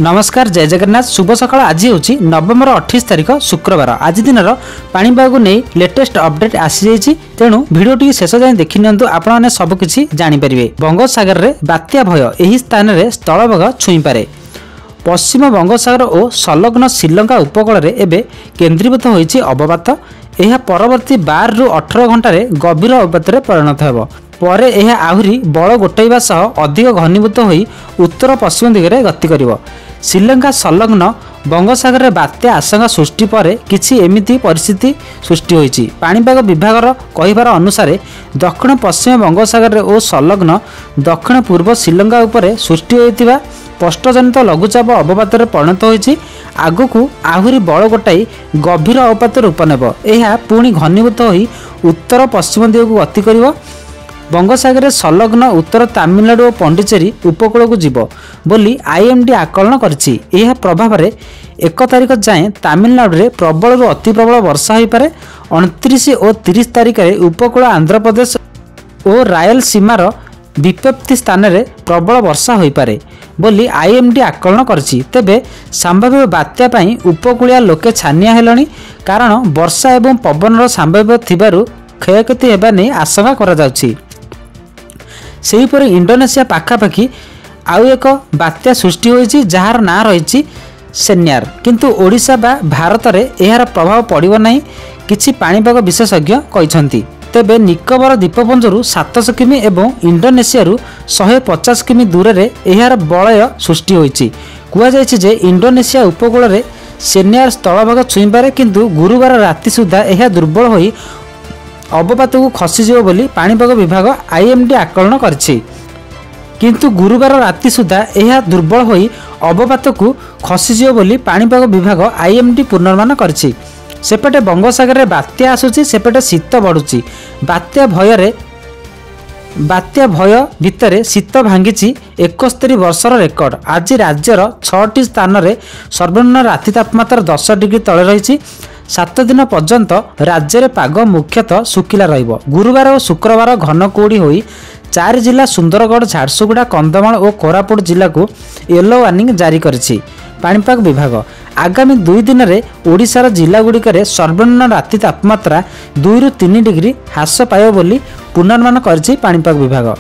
नमस्कार जय जगन्नाथ शुभ सकाळ। आज हूँ नवंबर 28 तारिख शुक्रवार। आज दिन पाणीपाग नहीं लेटेस्ट अपडेट आसी जाइए, तेणु भिडियो टी शेष जाए देखि नियंतु आपण माने सब किछि जानि परिबे। बंगोपसागर रे बात्या भय एही स्थान रे स्थलभाग छुई पारे। पश्चिम बंगोपसागर और संलग्न श्रीलंका उपकूल रे एबे केन्द्रीभूत होइछि अवपात। यह परवर्ती 12 रु 18 घंटा गभीर अवपात परिणत हेब। परे यह आहुरी बल गोटाइबा सह अधिक घनीभूत होई उत्तर पश्चिम दिगरे गति करिवो। श्रीलंका संलग्न बंगोपसागर रे बात्या आशंका सृष्टि परे किछि एमिति परिस्थिति सृष्टि होइछि। पाणीपाग विभागर कहिबार अनुसार दक्षिण पश्चिम बंगोपसागर रे ओ संलग्न दक्षिण पूर्व श्रीलंका उपरे सृष्टि होइतिबा स्पष्टजनित लघुचाप अवपात परिणत होइछि। आगकू आहुरी बल गोटाई गभीर अवपात रूप नेब। यह पुणी घनीभूत होई उत्तर पश्चिम दिगକୁ गति करिवो। बंगोपसागर संलग्न उत्तर तमिलनाडु और पंडिचेरी उपकूल को जीव बोली आईएमडी आकलन करछि। यह प्रभाव में 1 तारिख जाए तमिलनाडु रे प्रबल अति प्रबल वर्षा हो पारे। 29 और 30 तारिख में उपकूल आंध्र प्रदेश और रायलसीमार विपत्ति स्थान में प्रबल वर्षा हो पारे बोली आईएमडी आकलन करछि। तेबे संभाव्य बात्या पई उपकूलिया लोके छानिया हेलणी, कारण वर्षा एवं पवनर संभाव्य थिबारु क्षयक्षति हेबा नै आशंका करा जाउछि। सेहीपरि इंडोनेशिया पाखापाखि आउ एक बात्या सृष्टि होइछि जार ना रहिछि सेन्यार, किंतु ओडिशा बा भारत रे एहार प्रभाव पड़िबो नाही किछि पाणीपाग विशेषज्ञ कहिसंती। तेबे निकोबर द्वीपपुंजरु 700 किमी एवं इंडोनेशियारु 150 किमी दूर रे एहार बलय सृष्टि होइछि। कुआ जायछि जे इंडोनेशिया उपकूल रे सेन्यार स्थलभाग छुई पारे, किंतु गुरुवार राति सुधा एहा दुर्बल होई अवपात को खसीजिव बोली पाणीपाग विभाग आईएमडी आकलन करछि। किंतु गुरुवार राति सुधा यह दुर्बल होई अवपात को खसीजिव बोली पाणीपाग विभाग आईएमडी पूर्वानुमान करछि। सेपटे बंगोपसागर रे बात्या आसुछि, सेपटे शीत बढ़ुछि। बात्या भय भितर शीत भांगी 71 वर्षर रेकर्ड। आज राज्यर 6टी स्थान में सर्वनिम्न राति तापमात्रा 10 डिग्री तले रही। 7 दिन पर्यंत राज्य में पाग मुख्यतः शुखिला रहिबो। गुरुवार और शुक्रवार घन कुहुड़ी होई 4 जिला सुंदरगढ़, झारसुगुड़ा, कंधमाल और कोरापुट जिला को येलो वार्निंग जारी करिछि पाणीपाग विभाग। आगामी 2 दिन में ओडिशार जिला गुड़िक सर्वनिम्न राति तापमात्रा 2 रु 3 डिग्री ह्रास पाइब बोली पूर्वानुमान करिछि पाणीपाग विभाग।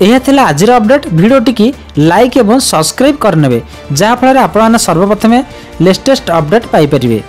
यह थिला आजिर अपडेट। वीडियो टी लाइक एवं सब्सक्राइब करनेबे, जहाँ फल आपने सर्वप्रथमे लेटेस्ट अपडेट पाई परिबे।